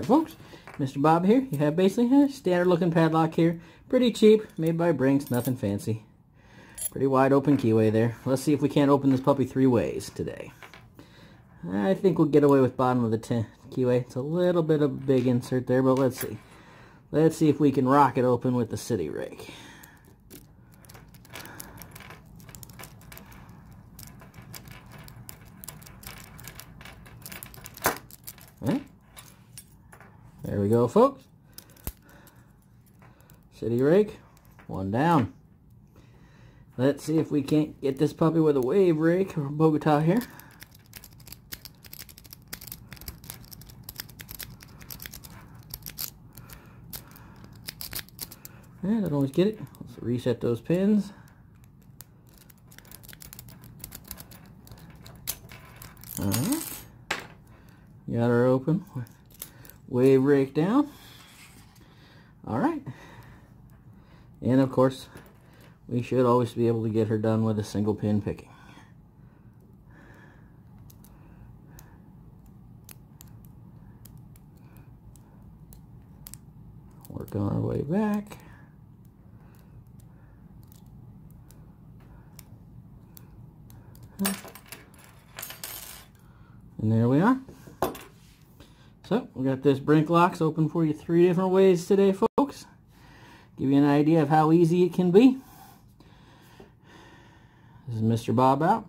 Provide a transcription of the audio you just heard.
Alright folks, Mr. Bob here. You have basically a standard looking padlock here. Pretty cheap, made by Brinks, nothing fancy. Pretty wide open keyway there. Let's see if we can't open this puppy 3 ways today. I think we'll get away with bottom of the keyway. It's a little bit of a big insert there, but let's see. Let's see if we can rock it open with the city rake. Right. There we go, folks. City rake, 1 down. Let's see if we can't get this puppy with a wave rake from Bogota here. Yeah, don't always get it. Let's reset those pins. Alright. Got her open. Wave rake down. Alright. And of course, we should always be able to get her done with a single pin picking. Work on our way back. And there we are. So, we got this brink locks open for you 3 different ways today, folks. Give you an idea of how easy it can be. This is Mr. Bob out.